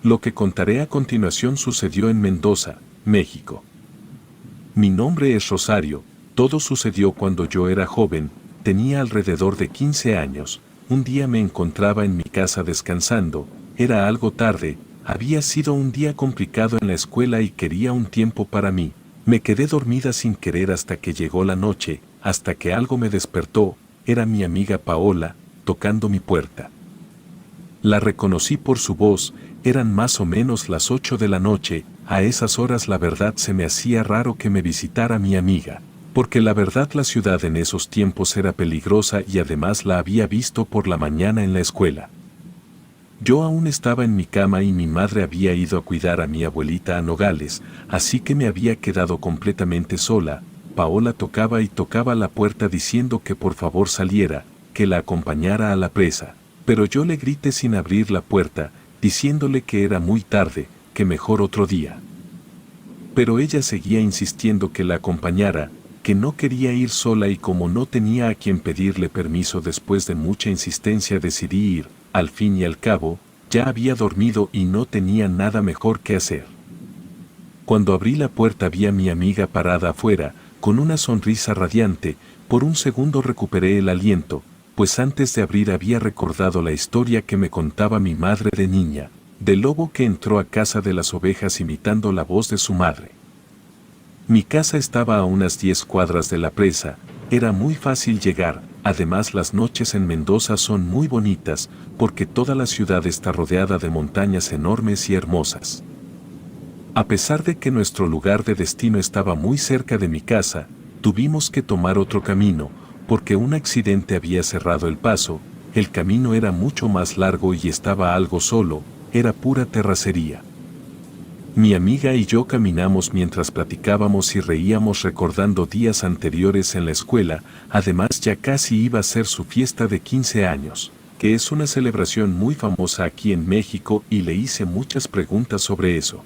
Lo que contaré a continuación sucedió en Mendoza, México. Mi nombre es Rosario, todo sucedió cuando yo era joven, tenía alrededor de 15 años, un día me encontraba en mi casa descansando, era algo tarde, había sido un día complicado en la escuela y quería un tiempo para mí, me quedé dormida sin querer hasta que llegó la noche, hasta que algo me despertó, era mi amiga Paola, tocando mi puerta. La reconocí por su voz, eran más o menos las 8 de la noche, a esas horas la verdad se me hacía raro que me visitara mi amiga, porque la verdad la ciudad en esos tiempos era peligrosa y además la había visto por la mañana en la escuela. Yo aún estaba en mi cama y mi madre había ido a cuidar a mi abuelita a Nogales, así que me había quedado completamente sola. Paola tocaba y tocaba la puerta diciendo que por favor saliera, que la acompañara a la presa, pero yo le grité sin abrir la puerta, diciéndole que era muy tarde, que mejor otro día. Pero ella seguía insistiendo que la acompañara, que no quería ir sola y como no tenía a quien pedirle permiso después de mucha insistencia decidí ir, al fin y al cabo, ya había dormido y no tenía nada mejor que hacer. Cuando abrí la puerta vi a mi amiga parada afuera, con una sonrisa radiante, por un segundo recuperé el aliento, pues antes de abrir había recordado la historia que me contaba mi madre de niña, del lobo que entró a casa de las ovejas imitando la voz de su madre. Mi casa estaba a unas 10 cuadras de la presa, era muy fácil llegar, además las noches en Mendoza son muy bonitas, porque toda la ciudad está rodeada de montañas enormes y hermosas. A pesar de que nuestro lugar de destino estaba muy cerca de mi casa, tuvimos que tomar otro camino, porque un accidente había cerrado el paso, el camino era mucho más largo y estaba algo solo, era pura terracería. Mi amiga y yo caminamos mientras platicábamos y reíamos recordando días anteriores en la escuela, además ya casi iba a ser su fiesta de 15 años, que es una celebración muy famosa aquí en México y le hice muchas preguntas sobre eso.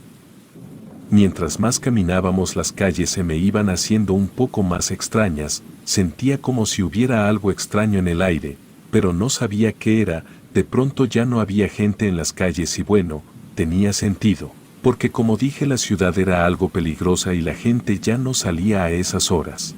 Mientras más caminábamos las calles se me iban haciendo un poco más extrañas, sentía como si hubiera algo extraño en el aire, pero no sabía qué era, de pronto ya no había gente en las calles y bueno, tenía sentido, porque como dije la ciudad era algo peligrosa y la gente ya no salía a esas horas.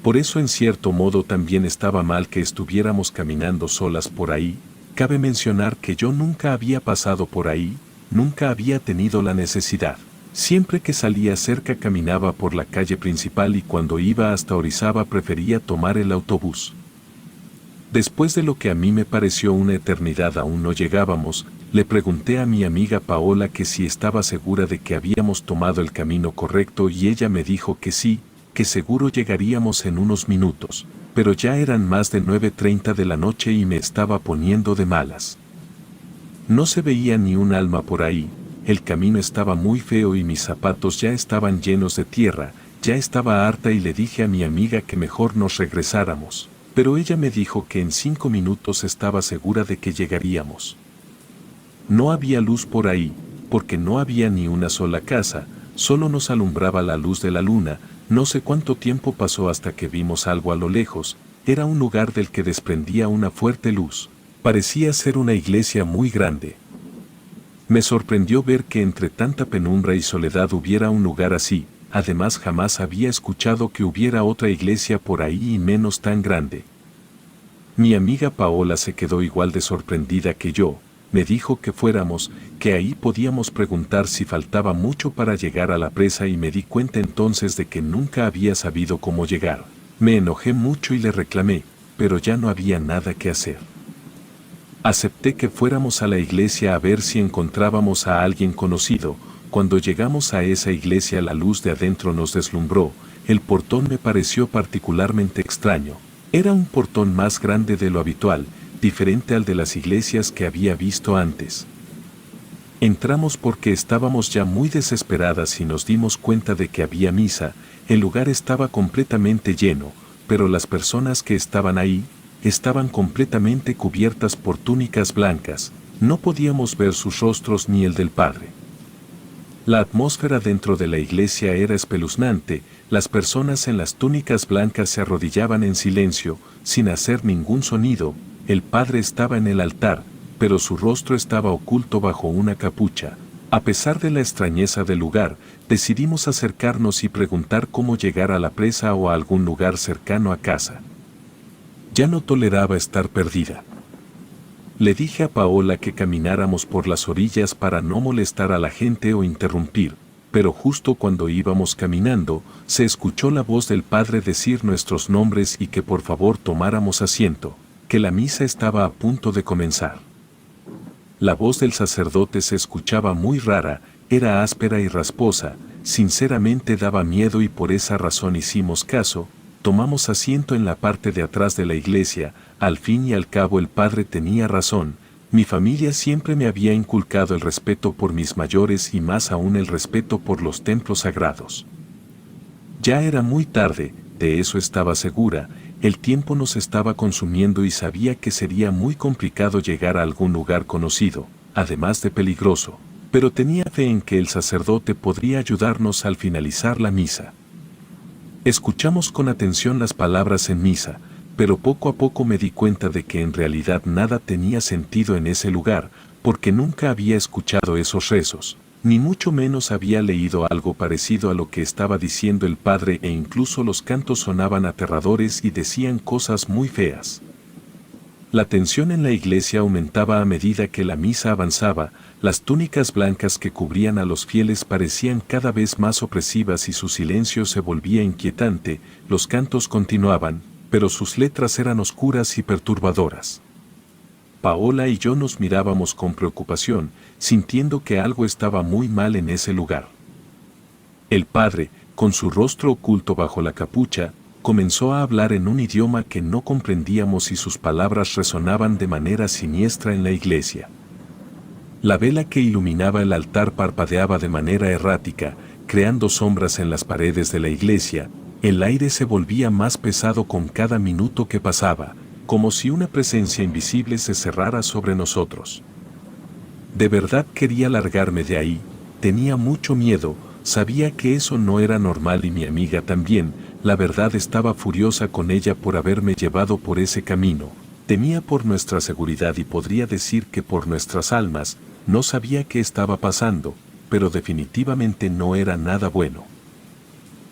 Por eso en cierto modo también estaba mal que estuviéramos caminando solas por ahí, cabe mencionar que yo nunca había pasado por ahí, nunca había tenido la necesidad. Siempre que salía cerca caminaba por la calle principal y cuando iba hasta Orizaba prefería tomar el autobús. Después de lo que a mí me pareció una eternidad aún no llegábamos, le pregunté a mi amiga Paola que si estaba segura de que habíamos tomado el camino correcto y ella me dijo que sí, que seguro llegaríamos en unos minutos, pero ya eran más de 9:30 de la noche y me estaba poniendo de malas. No se veía ni un alma por ahí. El camino estaba muy feo y mis zapatos ya estaban llenos de tierra, ya estaba harta y le dije a mi amiga que mejor nos regresáramos, pero ella me dijo que en 5 minutos estaba segura de que llegaríamos. No había luz por ahí, porque no había ni una sola casa, solo nos alumbraba la luz de la luna, no sé cuánto tiempo pasó hasta que vimos algo a lo lejos, era un lugar del que desprendía una fuerte luz, parecía ser una iglesia muy grande. Me sorprendió ver que entre tanta penumbra y soledad hubiera un lugar así, además jamás había escuchado que hubiera otra iglesia por ahí y menos tan grande. Mi amiga Paola se quedó igual de sorprendida que yo, me dijo que fuéramos, que ahí podíamos preguntar si faltaba mucho para llegar a la presa y me di cuenta entonces de que nunca había sabido cómo llegar. Me enojé mucho y le reclamé, pero ya no había nada que hacer. Acepté que fuéramos a la iglesia a ver si encontrábamos a alguien conocido. Cuando llegamos a esa iglesia la luz de adentro nos deslumbró, el portón me pareció particularmente extraño. Era un portón más grande de lo habitual, diferente al de las iglesias que había visto antes. Entramos porque estábamos ya muy desesperadas y nos dimos cuenta de que había misa, el lugar estaba completamente lleno, pero las personas que estaban ahí, estaban completamente cubiertas por túnicas blancas, no podíamos ver sus rostros ni el del Padre. La atmósfera dentro de la iglesia era espeluznante, las personas en las túnicas blancas se arrodillaban en silencio, sin hacer ningún sonido, el Padre estaba en el altar, pero su rostro estaba oculto bajo una capucha. A pesar de la extrañeza del lugar, decidimos acercarnos y preguntar cómo llegar a la presa o a algún lugar cercano a casa. Ya no toleraba estar perdida. Le dije a Paola que camináramos por las orillas para no molestar a la gente o interrumpir, pero justo cuando íbamos caminando, se escuchó la voz del padre decir nuestros nombres y que por favor tomáramos asiento, que la misa estaba a punto de comenzar. La voz del sacerdote se escuchaba muy rara, era áspera y rasposa, sinceramente daba miedo y por esa razón hicimos caso, tomamos asiento en la parte de atrás de la iglesia. Al fin y al cabo el padre tenía razón, mi familia siempre me había inculcado el respeto por mis mayores y más aún el respeto por los templos sagrados. Ya era muy tarde, de eso estaba segura, el tiempo nos estaba consumiendo y sabía que sería muy complicado llegar a algún lugar conocido, además de peligroso, pero tenía fe en que el sacerdote podría ayudarnos al finalizar la misa. Escuchamos con atención las palabras en misa, pero poco a poco me di cuenta de que en realidad nada tenía sentido en ese lugar, porque nunca había escuchado esos rezos, ni mucho menos había leído algo parecido a lo que estaba diciendo el padre e incluso los cantos sonaban aterradores y decían cosas muy feas. La tensión en la iglesia aumentaba a medida que la misa avanzaba, las túnicas blancas que cubrían a los fieles parecían cada vez más opresivas y su silencio se volvía inquietante, los cantos continuaban, pero sus letras eran oscuras y perturbadoras. Paola y yo nos mirábamos con preocupación, sintiendo que algo estaba muy mal en ese lugar. El padre, con su rostro oculto bajo la capucha, comenzó a hablar en un idioma que no comprendíamos y sus palabras resonaban de manera siniestra en la iglesia. La vela que iluminaba el altar parpadeaba de manera errática, creando sombras en las paredes de la iglesia. El aire se volvía más pesado con cada minuto que pasaba, como si una presencia invisible se cerrara sobre nosotros. De verdad quería largarme de ahí, tenía mucho miedo, sabía que eso no era normal y mi amiga también, la verdad estaba furiosa con ella por haberme llevado por ese camino, temía por nuestra seguridad y podría decir que por nuestras almas, no sabía qué estaba pasando, pero definitivamente no era nada bueno.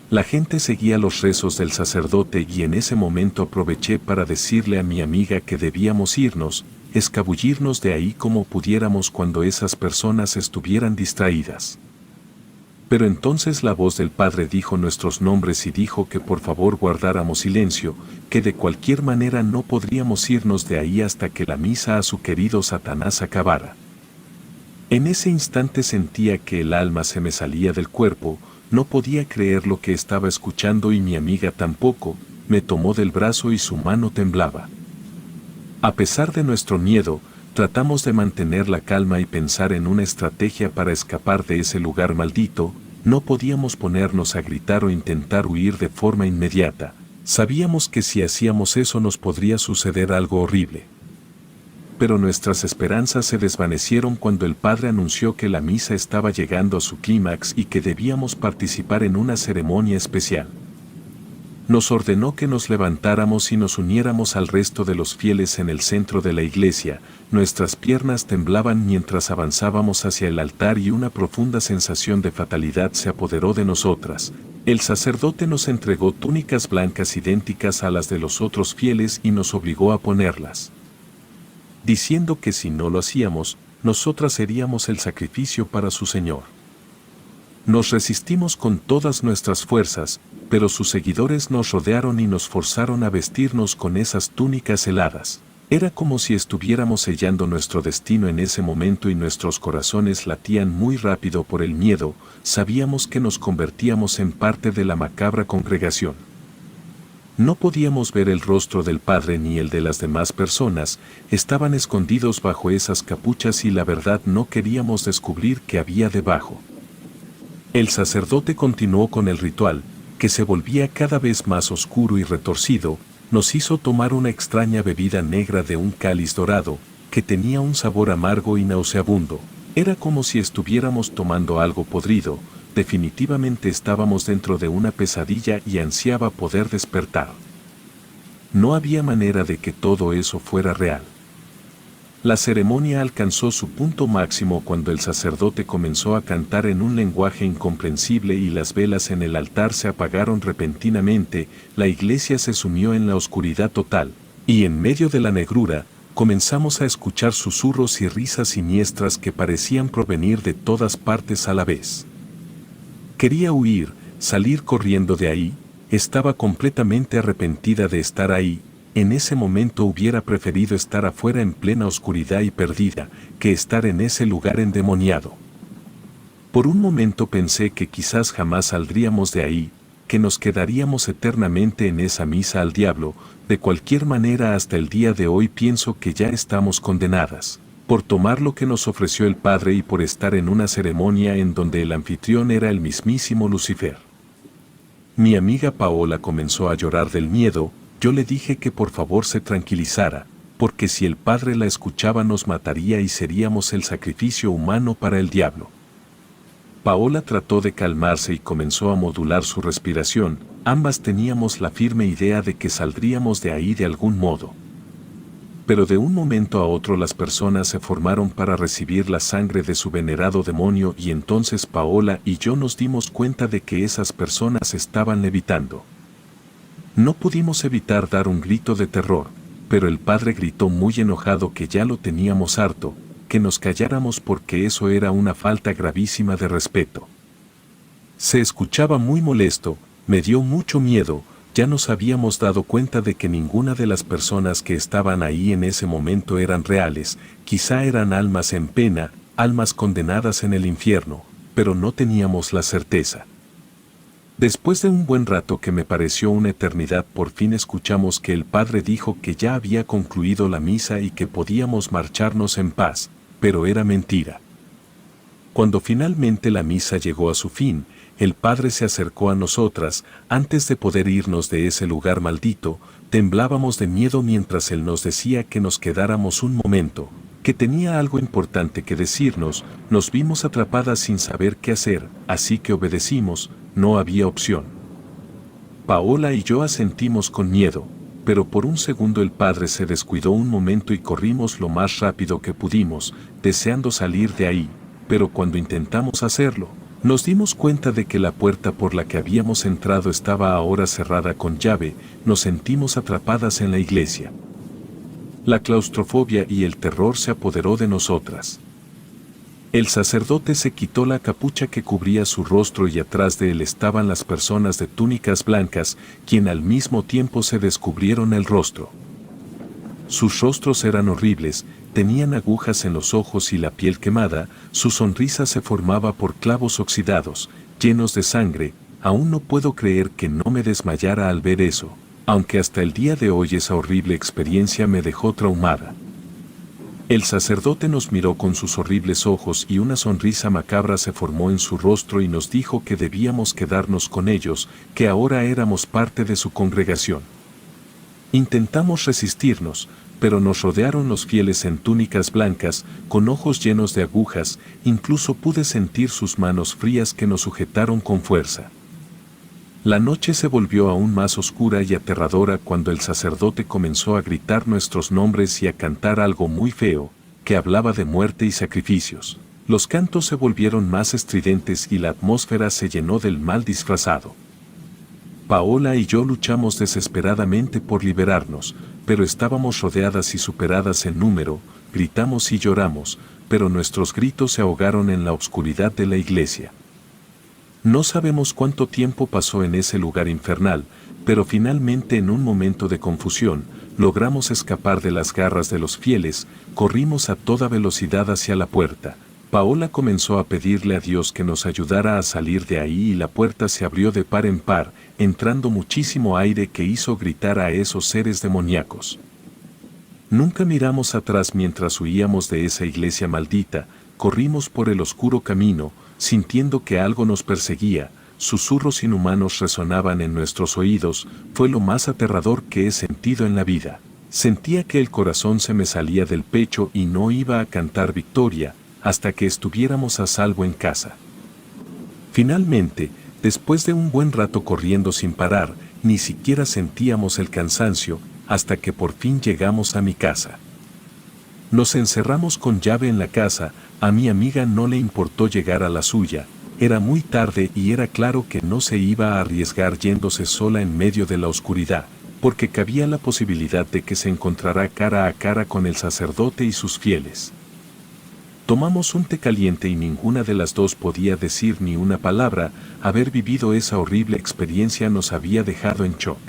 La gente seguía los rezos del sacerdote y en ese momento aproveché para decirle a mi amiga que debíamos irnos, escabullirnos de ahí como pudiéramos cuando esas personas estuvieran distraídas. Pero entonces la voz del padre dijo nuestros nombres y dijo que por favor guardáramos silencio, que de cualquier manera no podríamos irnos de ahí hasta que la misa a su querido Satanás acabara. En ese instante sentía que el alma se me salía del cuerpo, no podía creer lo que estaba escuchando y mi amiga tampoco, me tomó del brazo y su mano temblaba. A pesar de nuestro miedo, tratamos de mantener la calma y pensar en una estrategia para escapar de ese lugar maldito, no podíamos ponernos a gritar o intentar huir de forma inmediata, sabíamos que si hacíamos eso nos podría suceder algo horrible. Pero nuestras esperanzas se desvanecieron cuando el padre anunció que la misa estaba llegando a su clímax y que debíamos participar en una ceremonia especial. Nos ordenó que nos levantáramos y nos uniéramos al resto de los fieles en el centro de la iglesia, nuestras piernas temblaban mientras avanzábamos hacia el altar y una profunda sensación de fatalidad se apoderó de nosotras. El sacerdote nos entregó túnicas blancas idénticas a las de los otros fieles y nos obligó a ponerlas, diciendo que si no lo hacíamos, nosotras seríamos el sacrificio para su Señor. Nos resistimos con todas nuestras fuerzas, pero sus seguidores nos rodearon y nos forzaron a vestirnos con esas túnicas heladas. Era como si estuviéramos sellando nuestro destino en ese momento y nuestros corazones latían muy rápido por el miedo, sabíamos que nos convertíamos en parte de la macabra congregación. No podíamos ver el rostro del padre ni el de las demás personas, estaban escondidos bajo esas capuchas y la verdad no queríamos descubrir qué había debajo. El sacerdote continuó con el ritual, que se volvía cada vez más oscuro y retorcido, nos hizo tomar una extraña bebida negra de un cáliz dorado, que tenía un sabor amargo y nauseabundo. Era como si estuviéramos tomando algo podrido, definitivamente estábamos dentro de una pesadilla y ansiaba poder despertar. No había manera de que todo eso fuera real. La ceremonia alcanzó su punto máximo cuando el sacerdote comenzó a cantar en un lenguaje incomprensible y las velas en el altar se apagaron repentinamente, la iglesia se sumió en la oscuridad total, y en medio de la negrura, comenzamos a escuchar susurros y risas siniestras que parecían provenir de todas partes a la vez. Quería huir, salir corriendo de ahí, estaba completamente arrepentida de estar ahí. En ese momento hubiera preferido estar afuera en plena oscuridad y perdida, que estar en ese lugar endemoniado. Por un momento pensé que quizás jamás saldríamos de ahí, que nos quedaríamos eternamente en esa misa al diablo. De cualquier manera, hasta el día de hoy pienso que ya estamos condenadas, por tomar lo que nos ofreció el Padre y por estar en una ceremonia en donde el anfitrión era el mismísimo Lucifer. Mi amiga Paola comenzó a llorar del miedo. Yo le dije que por favor se tranquilizara, porque si el Padre la escuchaba nos mataría y seríamos el sacrificio humano para el diablo. Paola trató de calmarse y comenzó a modular su respiración. Ambas teníamos la firme idea de que saldríamos de ahí de algún modo. Pero de un momento a otro las personas se formaron para recibir la sangre de su venerado demonio y entonces Paola y yo nos dimos cuenta de que esas personas estaban levitando. No pudimos evitar dar un grito de terror, pero el Padre gritó muy enojado que ya lo teníamos harto, que nos calláramos porque eso era una falta gravísima de respeto. Se escuchaba muy molesto, me dio mucho miedo. Ya nos habíamos dado cuenta de que ninguna de las personas que estaban ahí en ese momento eran reales, quizá eran almas en pena, almas condenadas en el infierno, pero no teníamos la certeza. Después de un buen rato que me pareció una eternidad, por fin escuchamos que el Padre dijo que ya había concluido la misa y que podíamos marcharnos en paz, pero era mentira. Cuando finalmente la misa llegó a su fin, el Padre se acercó a nosotras. Antes de poder irnos de ese lugar maldito, temblábamos de miedo mientras Él nos decía que nos quedáramos un momento, que tenía algo importante que decirnos. Nos vimos atrapadas sin saber qué hacer, así que obedecimos, no había opción. Paola y yo asentimos con miedo, pero por un segundo el Padre se descuidó un momento y corrimos lo más rápido que pudimos, deseando salir de ahí, pero cuando intentamos hacerlo, nos dimos cuenta de que la puerta por la que habíamos entrado estaba ahora cerrada con llave. Nos sentimos atrapadas en la iglesia. La claustrofobia y el terror se apoderó de nosotras. El sacerdote se quitó la capucha que cubría su rostro y atrás de él estaban las personas de túnicas blancas, quien al mismo tiempo se descubrieron el rostro. Sus rostros eran horribles, tenían agujas en los ojos y la piel quemada, su sonrisa se formaba por clavos oxidados, llenos de sangre. Aún no puedo creer que no me desmayara al ver eso, aunque hasta el día de hoy esa horrible experiencia me dejó traumada. El sacerdote nos miró con sus horribles ojos y una sonrisa macabra se formó en su rostro y nos dijo que debíamos quedarnos con ellos, que ahora éramos parte de su congregación. Intentamos resistirnos, pero nos rodearon los fieles en túnicas blancas, con ojos llenos de agujas. Incluso pude sentir sus manos frías que nos sujetaron con fuerza. La noche se volvió aún más oscura y aterradora cuando el sacerdote comenzó a gritar nuestros nombres y a cantar algo muy feo, que hablaba de muerte y sacrificios. Los cantos se volvieron más estridentes y la atmósfera se llenó del mal disfrazado. Paola y yo luchamos desesperadamente por liberarnos, pero estábamos rodeadas y superadas en número. Gritamos y lloramos, pero nuestros gritos se ahogaron en la oscuridad de la iglesia. No sabemos cuánto tiempo pasó en ese lugar infernal, pero finalmente en un momento de confusión, logramos escapar de las garras de los fieles. Corrimos a toda velocidad hacia la puerta. Paola comenzó a pedirle a Dios que nos ayudara a salir de ahí y la puerta se abrió de par en par, entrando muchísimo aire que hizo gritar a esos seres demoníacos. Nunca miramos atrás mientras huíamos de esa iglesia maldita. Corrimos por el oscuro camino, sintiendo que algo nos perseguía. Susurros inhumanos resonaban en nuestros oídos. Fue lo más aterrador que he sentido en la vida. Sentía que el corazón se me salía del pecho y no iba a cantar victoria hasta que estuviéramos a salvo en casa. Finalmente, después de un buen rato corriendo sin parar, ni siquiera sentíamos el cansancio, hasta que por fin llegamos a mi casa. Nos encerramos con llave en la casa, a mi amiga no le importó llegar a la suya, era muy tarde y era claro que no se iba a arriesgar yéndose sola en medio de la oscuridad, porque cabía la posibilidad de que se encontrara cara a cara con el sacerdote y sus fieles. Tomamos un té caliente y ninguna de las dos podía decir ni una palabra, haber vivido esa horrible experiencia nos había dejado en shock.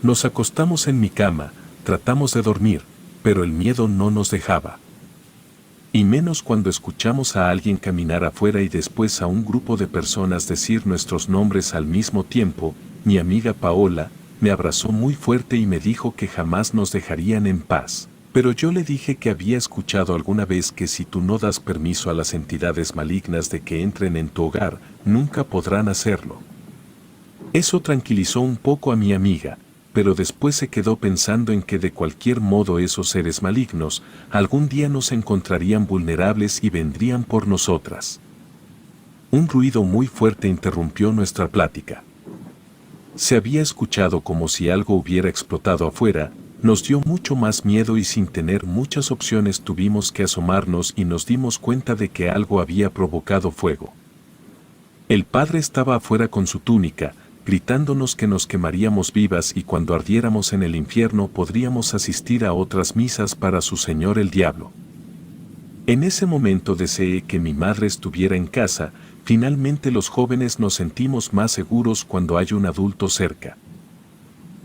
Nos acostamos en mi cama, tratamos de dormir, pero el miedo no nos dejaba. Y menos cuando escuchamos a alguien caminar afuera y después a un grupo de personas decir nuestros nombres al mismo tiempo. Mi amiga Paola me abrazó muy fuerte y me dijo que jamás nos dejarían en paz. Pero yo le dije que había escuchado alguna vez que si tú no das permiso a las entidades malignas de que entren en tu hogar, nunca podrán hacerlo. Eso tranquilizó un poco a mi amiga, pero después se quedó pensando en que de cualquier modo esos seres malignos algún día nos encontrarían vulnerables y vendrían por nosotras. Un ruido muy fuerte interrumpió nuestra plática. Se había escuchado como si algo hubiera explotado afuera, nos dio mucho más miedo y sin tener muchas opciones tuvimos que asomarnos y nos dimos cuenta de que algo había provocado fuego. El padre estaba afuera con su túnica, gritándonos que nos quemaríamos vivas y cuando ardiéramos en el infierno podríamos asistir a otras misas para su señor el diablo. En ese momento deseé que mi madre estuviera en casa, finalmente los jóvenes nos sentimos más seguros cuando hay un adulto cerca.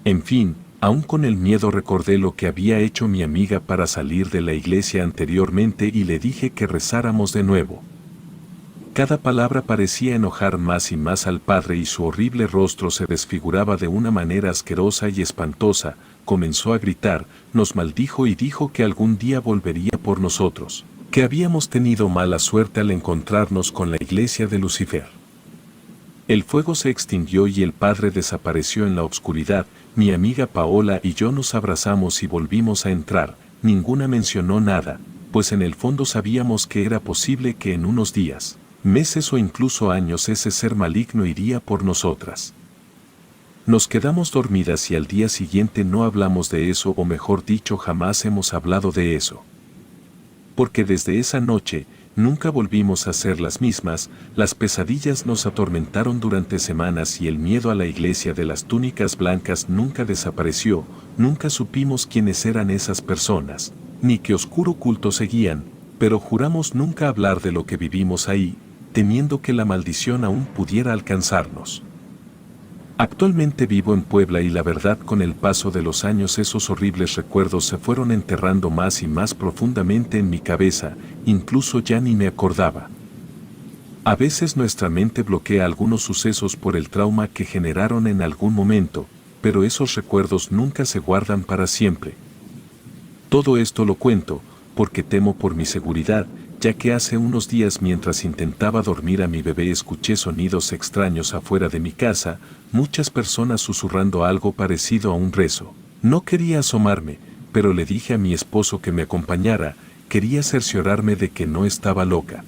En fin, aún con el miedo recordé lo que había hecho mi amiga para salir de la iglesia anteriormente y le dije que rezáramos de nuevo. Cada palabra parecía enojar más y más al padre y su horrible rostro se desfiguraba de una manera asquerosa y espantosa, comenzó a gritar, nos maldijo y dijo que algún día volvería por nosotros, que habíamos tenido mala suerte al encontrarnos con la iglesia de Lucifer. El fuego se extinguió y el padre desapareció en la oscuridad, mi amiga Paola y yo nos abrazamos y volvimos a entrar, ninguna mencionó nada, pues en el fondo sabíamos que era posible que en unos días, meses o incluso años ese ser maligno iría por nosotras. Nos quedamos dormidas y al día siguiente no hablamos de eso o mejor dicho jamás hemos hablado de eso. Porque desde esa noche, nunca volvimos a ser las mismas, las pesadillas nos atormentaron durante semanas y el miedo a la iglesia de las túnicas blancas nunca desapareció, nunca supimos quiénes eran esas personas, ni qué oscuro culto seguían, pero juramos nunca hablar de lo que vivimos ahí, temiendo que la maldición aún pudiera alcanzarnos. Actualmente vivo en Puebla y la verdad con el paso de los años esos horribles recuerdos se fueron enterrando más y más profundamente en mi cabeza, incluso ya ni me acordaba. A veces nuestra mente bloquea algunos sucesos por el trauma que generaron en algún momento, pero esos recuerdos nunca se guardan para siempre. Todo esto lo cuento, porque temo por mi seguridad, ya que hace unos días mientras intentaba dormir a mi bebé escuché sonidos extraños afuera de mi casa, muchas personas susurrando algo parecido a un rezo. No quería asomarme, pero le dije a mi esposo que me acompañara, quería cerciorarme de que no estaba loca.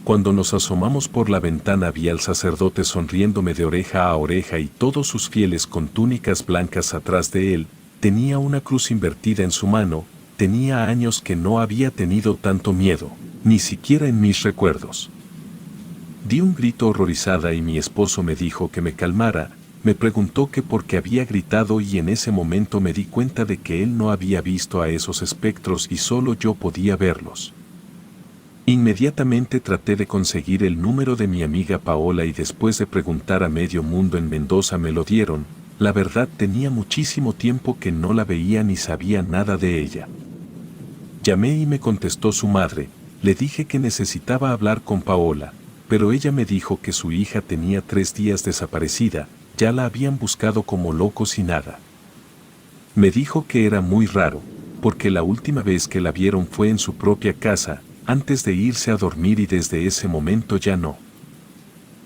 Cuando nos asomamos por la ventana vi al sacerdote sonriéndome de oreja a oreja y todos sus fieles con túnicas blancas atrás de él, tenía una cruz invertida en su mano. Tenía años que no había tenido tanto miedo, ni siquiera en mis recuerdos. Di un grito horrorizada y mi esposo me dijo que me calmara, me preguntó que por qué había gritado y en ese momento me di cuenta de que él no había visto a esos espectros y solo yo podía verlos. Inmediatamente traté de conseguir el número de mi amiga Paola y después de preguntar a medio mundo en Mendoza me lo dieron, la verdad tenía muchísimo tiempo que no la veía ni sabía nada de ella. Llamé y me contestó su madre, le dije que necesitaba hablar con Paola, pero ella me dijo que su hija tenía 3 días desaparecida, ya la habían buscado como locos y nada. Me dijo que era muy raro, porque la última vez que la vieron fue en su propia casa, antes de irse a dormir y desde ese momento ya no.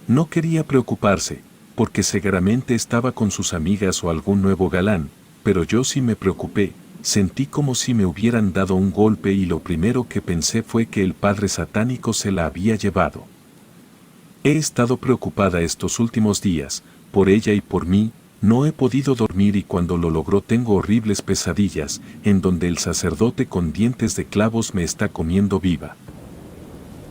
No quería preocuparse, porque seguramente estaba con sus amigas o algún nuevo galán, pero yo sí me preocupé. Sentí como si me hubieran dado un golpe y lo primero que pensé fue que el padre satánico se la había llevado. He estado preocupada estos últimos días, por ella y por mí, No he podido dormir y cuando lo logro tengo horribles pesadillas, en donde el sacerdote con dientes de clavos me está comiendo viva.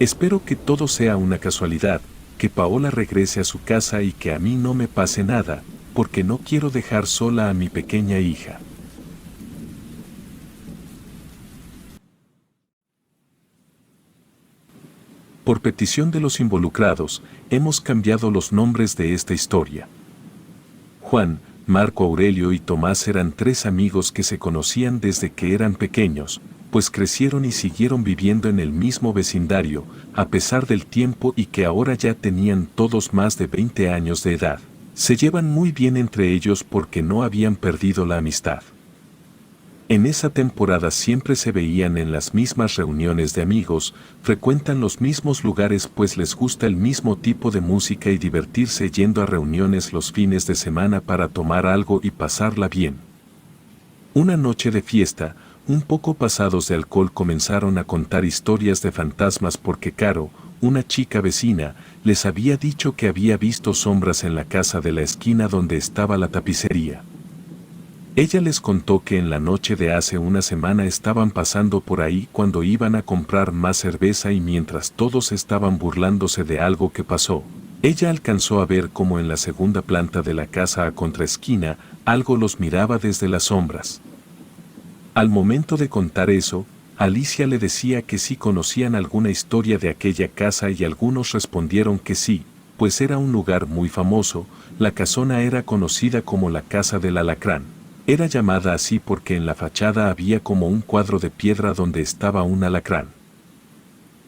Espero que todo sea una casualidad, que Paola regrese a su casa y que a mí no me pase nada, porque no quiero dejar sola a mi pequeña hija. Por petición de los involucrados, hemos cambiado los nombres de esta historia. Juan, Marco Aurelio y Tomás eran 3 amigos que se conocían desde que eran pequeños, pues crecieron y siguieron viviendo en el mismo vecindario, a pesar del tiempo y que ahora ya tenían todos más de 20 años de edad. Se llevan muy bien entre ellos porque no habían perdido la amistad. En esa temporada siempre se veían en las mismas reuniones de amigos, frecuentan los mismos lugares pues les gusta el mismo tipo de música y divertirse yendo a reuniones los fines de semana para tomar algo y pasarla bien. Una noche de fiesta, un poco pasados de alcohol comenzaron a contar historias de fantasmas porque Caro, una chica vecina, les había dicho que había visto sombras en la casa de la esquina donde estaba la tapicería. Ella les contó que en la noche de hace una semana estaban pasando por ahí cuando iban a comprar más cerveza y mientras todos estaban burlándose de algo que pasó, ella alcanzó a ver cómo en la segunda planta de la casa a contraesquina algo los miraba desde las sombras. Al momento de contar eso, Alicia le decía que sí conocían alguna historia de aquella casa y algunos respondieron que sí, pues era un lugar muy famoso, la casona era conocida como la Casa del Alacrán. Era llamada así porque en la fachada había como un cuadro de piedra donde estaba un alacrán.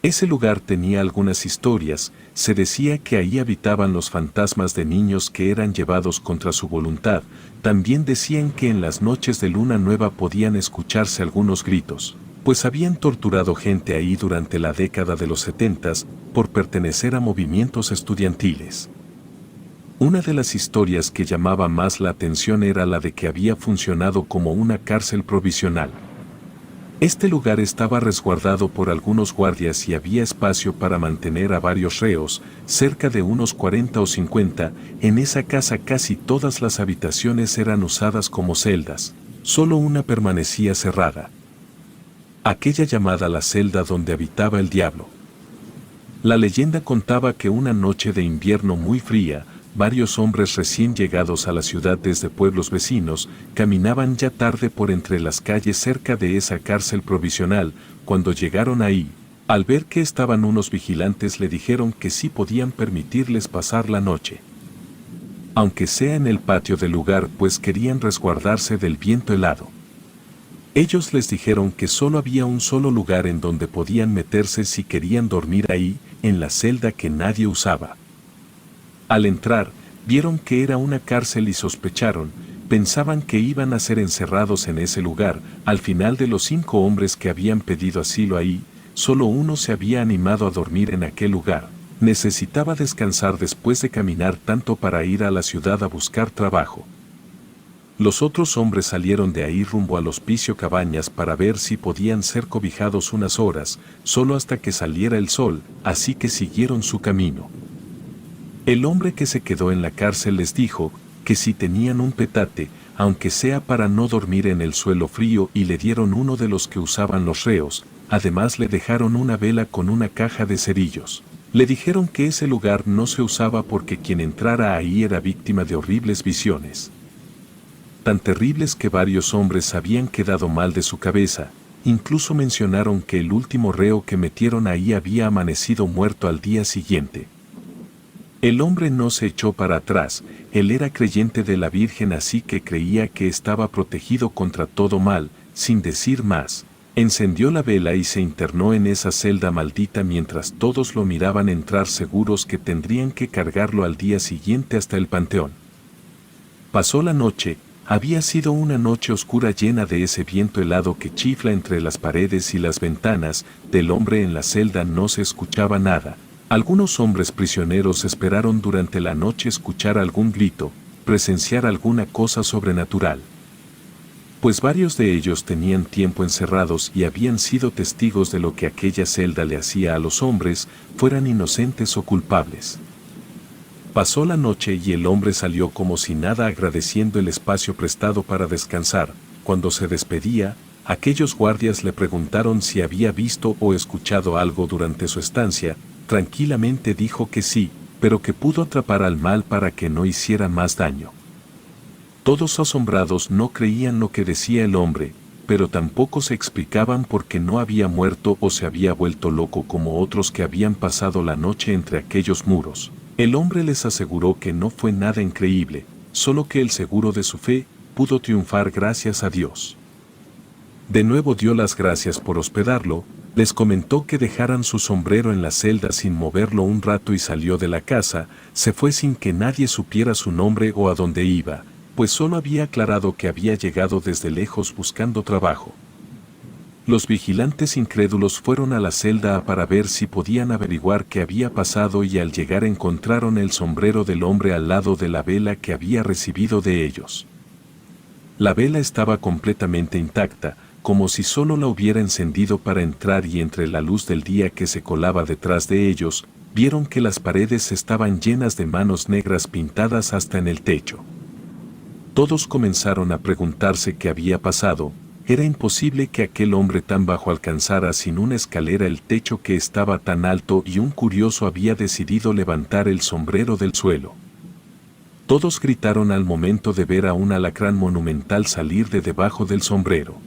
Ese lugar tenía algunas historias, se decía que ahí habitaban los fantasmas de niños que eran llevados contra su voluntad, también decían que en las noches de luna nueva podían escucharse algunos gritos, pues habían torturado gente ahí durante la década de los 70 por pertenecer a movimientos estudiantiles. Una de las historias que llamaba más la atención era la de que había funcionado como una cárcel provisional. Este lugar estaba resguardado por algunos guardias y había espacio para mantener a varios reos, cerca de unos 40 o 50, en esa casa casi todas las habitaciones eran usadas como celdas, solo una permanecía cerrada. Aquella llamada la celda donde habitaba el diablo. La leyenda contaba que una noche de invierno muy fría, varios hombres recién llegados a la ciudad desde pueblos vecinos, caminaban ya tarde por entre las calles cerca de esa cárcel provisional. Cuando llegaron ahí, al ver que estaban unos vigilantes le dijeron que sí podían permitirles pasar la noche. Aunque sea en el patio del lugar, pues querían resguardarse del viento helado. Ellos les dijeron que solo había un solo lugar en donde podían meterse si querían dormir ahí, en la celda que nadie usaba. Al entrar, vieron que era una cárcel y sospecharon, pensaban que iban a ser encerrados en ese lugar. Al final de los 5 hombres que habían pedido asilo ahí, solo uno se había animado a dormir en aquel lugar. Necesitaba descansar después de caminar tanto para ir a la ciudad a buscar trabajo. Los otros hombres salieron de ahí rumbo al Hospicio Cabañas para ver si podían ser cobijados unas horas, solo hasta que saliera el sol, así que siguieron su camino. El hombre que se quedó en la cárcel les dijo que si tenían un petate, aunque sea para no dormir en el suelo frío, y le dieron uno de los que usaban los reos, además le dejaron una vela con una caja de cerillos. Le dijeron que ese lugar no se usaba porque quien entrara ahí era víctima de horribles visiones. Tan terribles que varios hombres habían quedado mal de su cabeza, incluso mencionaron que el último reo que metieron ahí había amanecido muerto al día siguiente. El hombre no se echó para atrás, él era creyente de la Virgen, así que creía que estaba protegido contra todo mal. Sin decir más, encendió la vela y se internó en esa celda maldita mientras todos lo miraban entrar, seguros que tendrían que cargarlo al día siguiente hasta el panteón. Pasó la noche, había sido una noche oscura llena de ese viento helado que chifla entre las paredes y las ventanas. Del hombre en la celda no se escuchaba nada. Algunos hombres prisioneros esperaron durante la noche escuchar algún grito, presenciar alguna cosa sobrenatural. Pues varios de ellos tenían tiempo encerrados y habían sido testigos de lo que aquella celda le hacía a los hombres, fueran inocentes o culpables. Pasó la noche y el hombre salió como si nada, agradeciendo el espacio prestado para descansar. Cuando se despedía, aquellos guardias le preguntaron si había visto o escuchado algo durante su estancia. Tranquilamente dijo que sí, pero que pudo atrapar al mal para que no hiciera más daño. Todos asombrados no creían lo que decía el hombre, pero tampoco se explicaban por qué no había muerto o se había vuelto loco como otros que habían pasado la noche entre aquellos muros. El hombre les aseguró que no fue nada increíble, solo que el seguro de su fe pudo triunfar gracias a Dios. De nuevo dio las gracias por hospedarlo, les comentó que dejaran su sombrero en la celda sin moverlo un rato y salió de la casa. Se fue sin que nadie supiera su nombre o a dónde iba, pues solo había aclarado que había llegado desde lejos buscando trabajo. Los vigilantes incrédulos fueron a la celda para ver si podían averiguar qué había pasado y al llegar encontraron el sombrero del hombre al lado de la vela que había recibido de ellos. La vela estaba completamente intacta, como si solo la hubiera encendido para entrar, y entre la luz del día que se colaba detrás de ellos, vieron que las paredes estaban llenas de manos negras pintadas hasta en el techo. Todos comenzaron a preguntarse qué había pasado. Era imposible que aquel hombre tan bajo alcanzara sin una escalera el techo que estaba tan alto, y un curioso había decidido levantar el sombrero del suelo. Todos gritaron al momento de ver a un alacrán monumental salir de debajo del sombrero.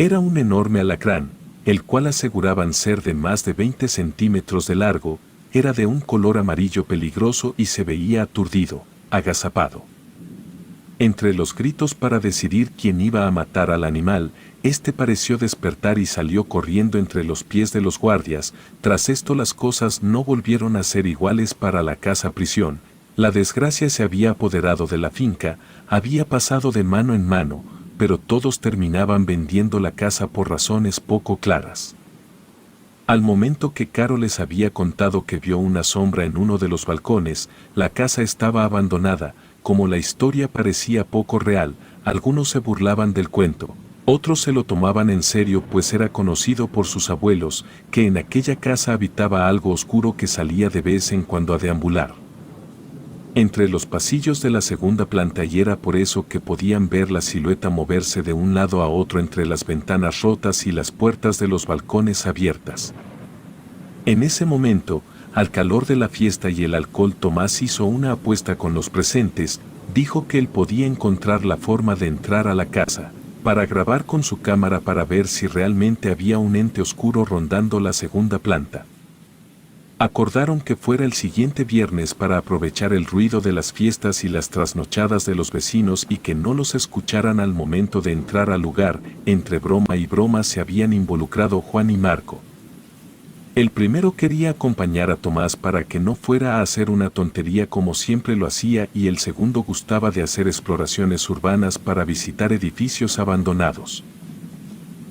Era un enorme alacrán, el cual aseguraban ser de más de 20 centímetros de largo, era de un color amarillo peligroso y se veía aturdido, agazapado. Entre los gritos para decidir quién iba a matar al animal, este pareció despertar y salió corriendo entre los pies de los guardias. Tras esto las cosas no volvieron a ser iguales para la casa prisión. La desgracia se había apoderado de la finca, había pasado de mano en mano, pero todos terminaban vendiendo la casa por razones poco claras. Al momento que Caro les había contado que vio una sombra en uno de los balcones, la casa estaba abandonada. Como la historia parecía poco real, algunos se burlaban del cuento, otros se lo tomaban en serio, pues era conocido por sus abuelos que en aquella casa habitaba algo oscuro que salía de vez en cuando a deambular entre los pasillos de la segunda planta, y era por eso que podían ver la silueta moverse de un lado a otro entre las ventanas rotas y las puertas de los balcones abiertas. En ese momento, al calor de la fiesta y el alcohol, Tomás hizo una apuesta con los presentes. Dijo que él podía encontrar la forma de entrar a la casa, para grabar con su cámara para ver si realmente había un ente oscuro rondando la segunda planta. Acordaron que fuera el siguiente viernes para aprovechar el ruido de las fiestas y las trasnochadas de los vecinos y que no los escucharan al momento de entrar al lugar. Entre broma y broma se habían involucrado Juan y Marco. El primero quería acompañar a Tomás para que no fuera a hacer una tontería como siempre lo hacía, y el segundo gustaba de hacer exploraciones urbanas para visitar edificios abandonados.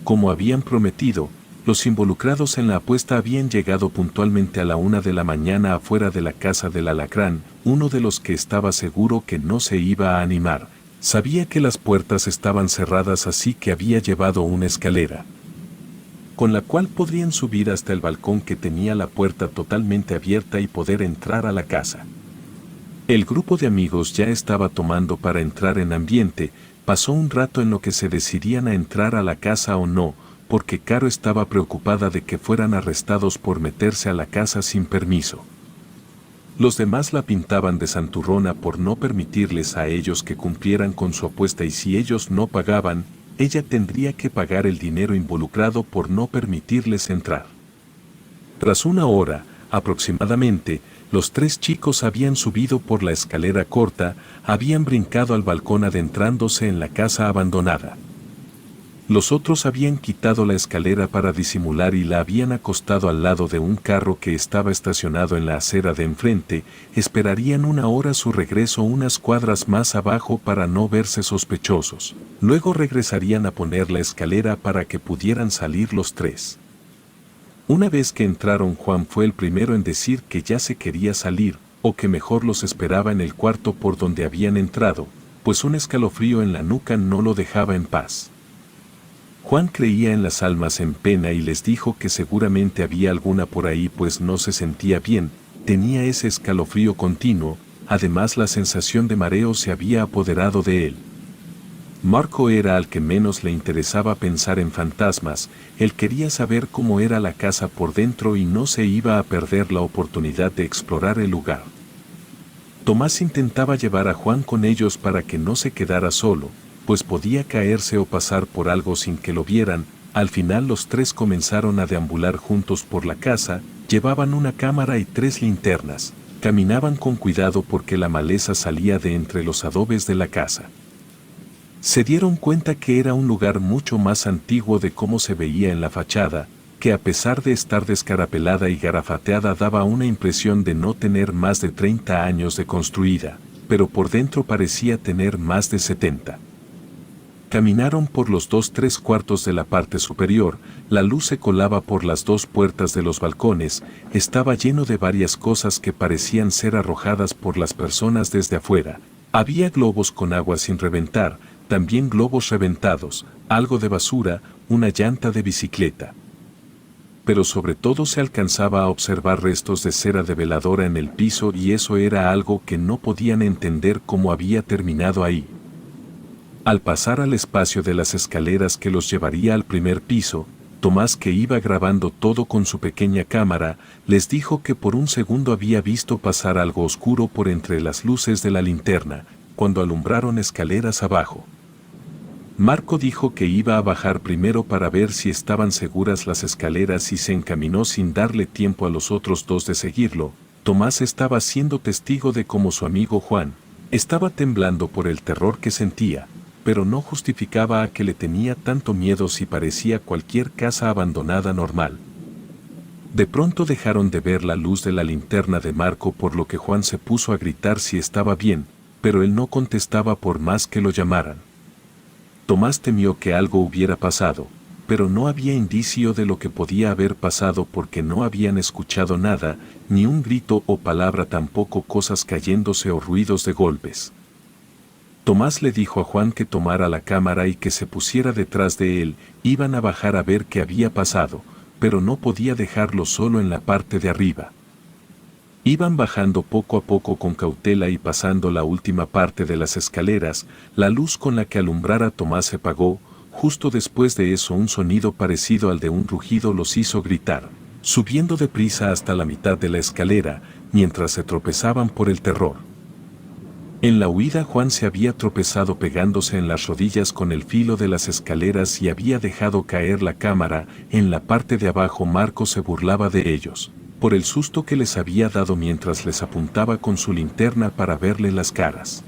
Como habían prometido, los involucrados en la apuesta habían llegado puntualmente a la 1 de la mañana afuera de la casa del alacrán. Uno de los que estaba seguro que no se iba a animar, sabía que las puertas estaban cerradas, así que había llevado una escalera, con la cual podrían subir hasta el balcón que tenía la puerta totalmente abierta y poder entrar a la casa. El grupo de amigos ya estaba tomando para entrar en ambiente. Pasó un rato en lo que se decidían a entrar a la casa o no, porque Caro estaba preocupada de que fueran arrestados por meterse a la casa sin permiso. Los demás la pintaban de santurrona por no permitirles a ellos que cumplieran con su apuesta, y si ellos no pagaban, ella tendría que pagar el dinero involucrado por no permitirles entrar. Tras una hora, aproximadamente, los tres chicos habían subido por la escalera corta, habían brincado al balcón adentrándose en la casa abandonada. Los otros habían quitado la escalera para disimular y la habían acostado al lado de un carro que estaba estacionado en la acera de enfrente. Esperarían una hora su regreso unas cuadras más abajo para no verse sospechosos. Luego regresarían a poner la escalera para que pudieran salir los tres. Una vez que entraron, Juan fue el primero en decir que ya se quería salir, o que mejor los esperaba en el cuarto por donde habían entrado, pues un escalofrío en la nuca no lo dejaba en paz. Juan creía en las almas en pena y les dijo que seguramente había alguna por ahí, pues no se sentía bien. tenía ese escalofrío continuo, además la sensación de mareo se había apoderado de él. Marco era al que menos le interesaba pensar en fantasmas, él quería saber cómo era la casa por dentro y no se iba a perder la oportunidad de explorar el lugar. Tomás intentaba llevar a Juan con ellos para que no se quedara solo, pues podía caerse o pasar por algo sin que lo vieran. Al final los tres comenzaron a deambular juntos por la casa, llevaban una cámara y 3 linternas, caminaban con cuidado porque la maleza salía de entre los adobes de la casa. Se dieron cuenta que era un lugar mucho más antiguo de cómo se veía en la fachada, que a pesar de estar descarapelada y garafateada daba una impresión de no tener más de 30 años de construida, pero por dentro parecía tener más de 70. Caminaron por los 2/3 de la parte superior, la luz se colaba por las 2 puertas de los balcones, estaba lleno de varias cosas que parecían ser arrojadas por las personas desde afuera. Había globos con agua sin reventar, también globos reventados, algo de basura, una llanta de bicicleta. Pero sobre todo se alcanzaba a observar restos de cera de veladora en el piso y eso era algo que no podían entender cómo había terminado ahí. Al pasar al espacio de las escaleras que los llevaría al primer piso, Tomás, que iba grabando todo con su pequeña cámara, les dijo que por un segundo había visto pasar algo oscuro por entre las luces de la linterna, cuando alumbraron escaleras abajo. Marco dijo que iba a bajar primero para ver si estaban seguras las escaleras y se encaminó sin darle tiempo a los otros dos de seguirlo. Tomás estaba siendo testigo de cómo su amigo Juan estaba temblando por el terror que sentía, pero no justificaba a que le tenía tanto miedo si parecía cualquier casa abandonada normal. De pronto dejaron de ver la luz de la linterna de Marco, por lo que Juan se puso a gritar si estaba bien, pero él no contestaba por más que lo llamaran. Tomás temió que algo hubiera pasado, pero no había indicio de lo que podía haber pasado porque no habían escuchado nada, ni un grito o palabra, tampoco cosas cayéndose o ruidos de golpes. Tomás le dijo a Juan que tomara la cámara y que se pusiera detrás de él, iban a bajar a ver qué había pasado, pero no podía dejarlo solo en la parte de arriba. Iban bajando poco a poco con cautela y pasando la última parte de las escaleras, la luz con la que alumbrara a Tomás se apagó. Justo después de eso un sonido parecido al de un rugido los hizo gritar, subiendo deprisa hasta la mitad de la escalera, mientras se tropezaban por el terror. En la huida Juan se había tropezado pegándose en las rodillas con el filo de las escaleras y había dejado caer la cámara. En la parte de abajo Marco se burlaba de ellos por el susto que les había dado mientras les apuntaba con su linterna para verle las caras.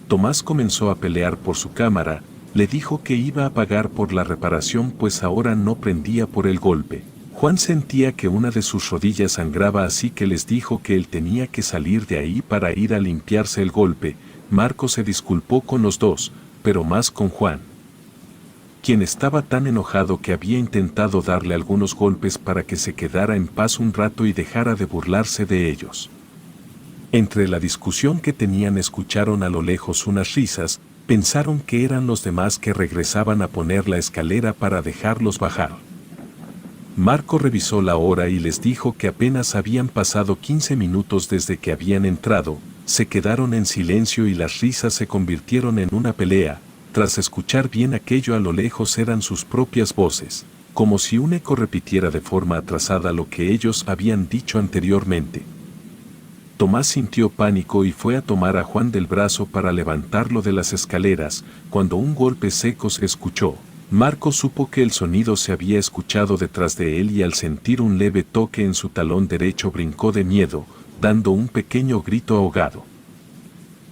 Tomás comenzó a pelear por su cámara, le dijo que iba a pagar por la reparación pues ahora no prendía por el golpe. Juan sentía que una de sus rodillas sangraba, así que les dijo que él tenía que salir de ahí para ir a limpiarse el golpe. Marco se disculpó con los dos, pero más con Juan, quien estaba tan enojado que había intentado darle algunos golpes para que se quedara en paz un rato y dejara de burlarse de ellos. Entre la discusión que tenían escucharon a lo lejos unas risas, pensaron que eran los demás que regresaban a poner la escalera para dejarlos bajar. Marco revisó la hora y les dijo que apenas habían pasado 15 minutos desde que habían entrado. Se quedaron en silencio y las risas se convirtieron en una pelea. Tras escuchar bien aquello, a lo lejos eran sus propias voces, como si un eco repitiera de forma atrasada lo que ellos habían dicho anteriormente. Tomás sintió pánico y fue a tomar a Juan del brazo para levantarlo de las escaleras. Cuando un golpe seco se escuchó, Marco supo que el sonido se había escuchado detrás de él y al sentir un leve toque en su talón derecho brincó de miedo, dando un pequeño grito ahogado.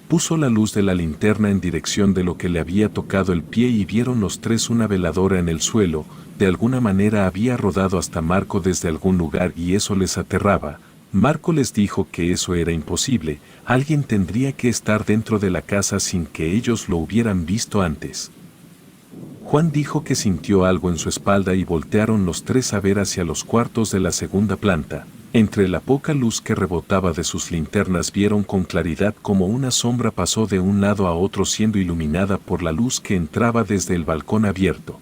Puso la luz de la linterna en dirección de lo que le había tocado el pie y vieron los tres una veladora en el suelo. De alguna manera había rodado hasta Marco desde algún lugar y eso les aterraba. Marco les dijo que eso era imposible, alguien tendría que estar dentro de la casa sin que ellos lo hubieran visto antes. Juan dijo que sintió algo en su espalda y voltearon los tres a ver hacia los cuartos de la segunda planta. Entre la poca luz que rebotaba de sus linternas vieron con claridad cómo una sombra pasó de un lado a otro siendo iluminada por la luz que entraba desde el balcón abierto.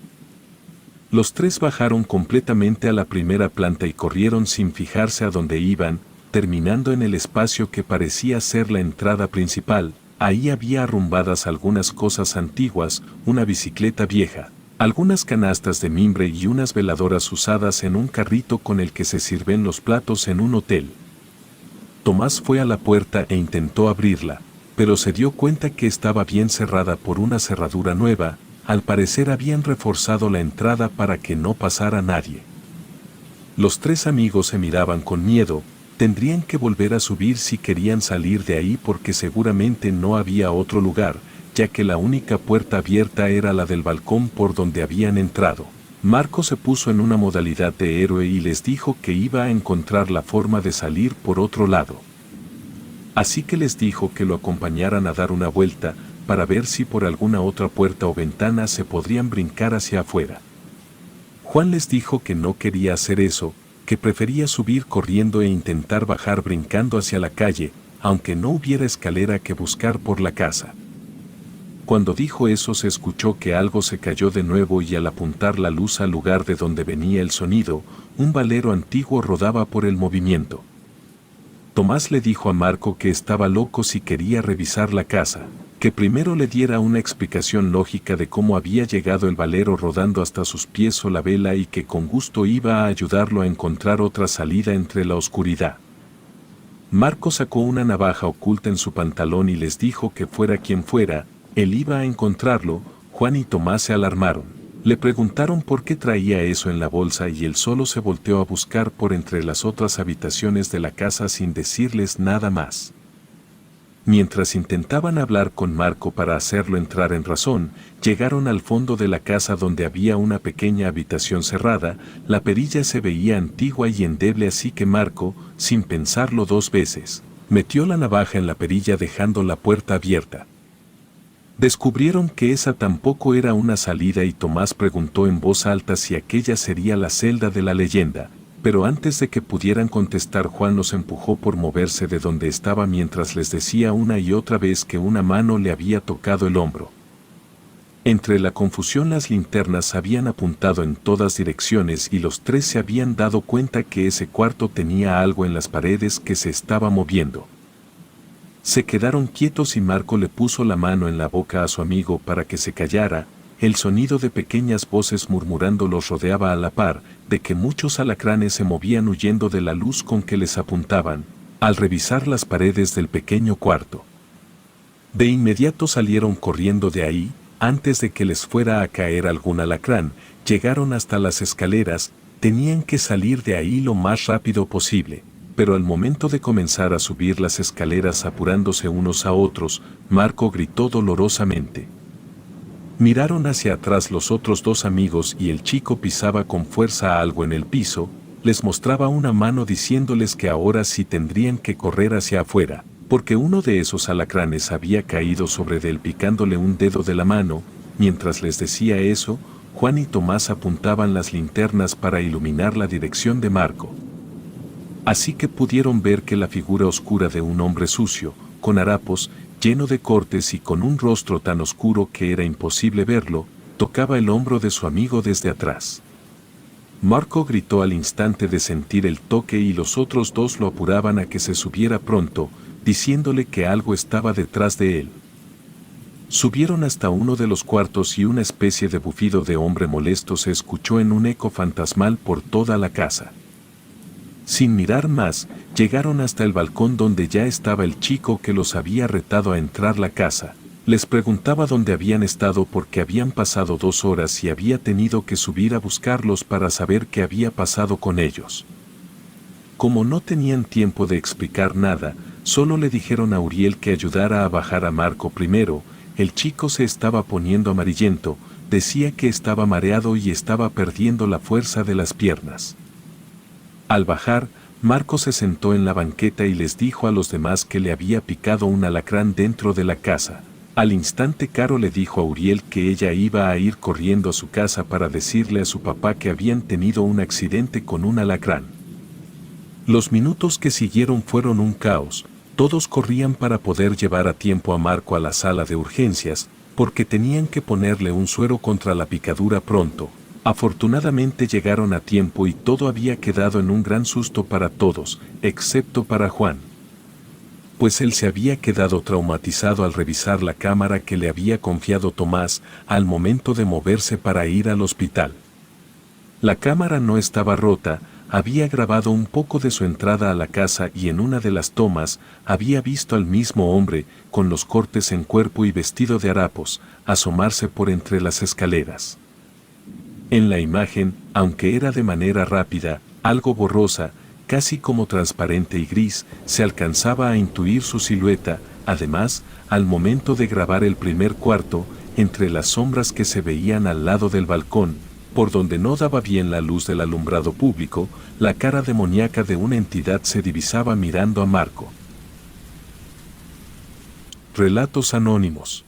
Los tres bajaron completamente a la primera planta y corrieron sin fijarse a dónde iban. terminando en el espacio que parecía ser la entrada principal. Ahí había arrumbadas algunas cosas antiguas, una bicicleta vieja, algunas canastas de mimbre y unas veladoras usadas en un carrito con el que se sirven los platos en un hotel. Tomás fue a la puerta e intentó abrirla, pero se dio cuenta que estaba bien cerrada por una cerradura nueva. Al parecer habían reforzado la entrada para que no pasara nadie. Los tres amigos se miraban con miedo. Tendrían que volver a subir si querían salir de ahí porque seguramente no había otro lugar, ya que la única puerta abierta era la del balcón por donde habían entrado. Marco se puso en una modalidad de héroe y les dijo que iba a encontrar la forma de salir por otro lado. Así que les dijo que lo acompañaran a dar una vuelta, para ver si por alguna otra puerta o ventana se podrían brincar hacia afuera. Juan les dijo que no quería hacer eso, que prefería subir corriendo e intentar bajar brincando hacia la calle, aunque no hubiera escalera que buscar por la casa. Cuando dijo eso se escuchó que algo se cayó de nuevo y al apuntar la luz al lugar de donde venía el sonido, un valero antiguo rodaba por el movimiento. Tomás le dijo a Marco que estaba loco si quería revisar la casa, que primero le diera una explicación lógica de cómo había llegado el valero rodando hasta sus pies o la vela y que con gusto iba a ayudarlo a encontrar otra salida entre la oscuridad. Marco sacó una navaja oculta en su pantalón y les dijo que fuera quien fuera, él iba a encontrarlo. Juan y Tomás se alarmaron. Le preguntaron por qué traía eso en la bolsa y él solo se volteó a buscar por entre las otras habitaciones de la casa sin decirles nada más. Mientras intentaban hablar con Marco para hacerlo entrar en razón, llegaron al fondo de la casa donde había una pequeña habitación cerrada. La perilla se veía antigua y endeble, así que Marco, sin pensarlo dos veces, metió la navaja en la perilla dejando la puerta abierta. Descubrieron que esa tampoco era una salida y Tomás preguntó en voz alta si aquella sería la celda de la leyenda. Pero antes de que pudieran contestar, Juan los empujó por moverse de donde estaba mientras les decía una y otra vez que una mano le había tocado el hombro. Entre la confusión las linternas habían apuntado en todas direcciones y los tres se habían dado cuenta que ese cuarto tenía algo en las paredes que se estaba moviendo. Se quedaron quietos y Marco le puso la mano en la boca a su amigo para que se callara. El sonido de pequeñas voces murmurando los rodeaba a la par de que muchos alacranes se movían huyendo de la luz con que les apuntaban, al revisar las paredes del pequeño cuarto. De inmediato salieron corriendo de ahí. Antes de que les fuera a caer algún alacrán, llegaron hasta las escaleras. Tenían que salir de ahí lo más rápido posible. Pero al momento de comenzar a subir las escaleras apurándose unos a otros, Marco gritó dolorosamente. Miraron hacia atrás los otros dos amigos y el chico pisaba con fuerza algo en el piso. Les mostraba una mano diciéndoles que ahora sí tendrían que correr hacia afuera, porque uno de esos alacranes había caído sobre él picándole un dedo de la mano. Mientras les decía eso, Juan y Tomás apuntaban las linternas para iluminar la dirección de Marco. Así que pudieron ver que la figura oscura de un hombre sucio, con harapos, lleno de cortes y con un rostro tan oscuro que era imposible verlo, tocaba el hombro de su amigo desde atrás. Marco gritó al instante de sentir el toque y los otros dos lo apuraban a que se subiera pronto, diciéndole que algo estaba detrás de él. Subieron hasta uno de los cuartos y una especie de bufido de hombre molesto se escuchó en un eco fantasmal por toda la casa. Sin mirar más, llegaron hasta el balcón donde ya estaba el chico que los había retado a entrar a la casa. Les preguntaba dónde habían estado porque habían pasado 2 horas y había tenido que subir a buscarlos para saber qué había pasado con ellos. Como no tenían tiempo de explicar nada, solo le dijeron a Uriel que ayudara a bajar a Marco primero. El chico se estaba poniendo amarillento, decía que estaba mareado y estaba perdiendo la fuerza de las piernas. Al bajar, Marco se sentó en la banqueta y les dijo a los demás que le había picado un alacrán dentro de la casa. Al instante Caro le dijo a Uriel que ella iba a ir corriendo a su casa para decirle a su papá que habían tenido un accidente con un alacrán. Los minutos que siguieron fueron un caos. Todos corrían para poder llevar a tiempo a Marco a la sala de urgencias, porque tenían que ponerle un suero contra la picadura pronto. Afortunadamente llegaron a tiempo y todo había quedado en un gran susto para todos, excepto para Juan. Pues él se había quedado traumatizado al revisar la cámara que le había confiado Tomás al momento de moverse para ir al hospital. La cámara no estaba rota, había grabado un poco de su entrada a la casa y en una de las tomas había visto al mismo hombre, con los cortes en cuerpo y vestido de harapos, asomarse por entre las escaleras. En la imagen, aunque era de manera rápida, algo borrosa, casi como transparente y gris, se alcanzaba a intuir su silueta. Además, al momento de grabar el primer cuarto, entre las sombras que se veían al lado del balcón, por donde no daba bien la luz del alumbrado público, la cara demoníaca de una entidad se divisaba mirando a Marco. Relatos anónimos.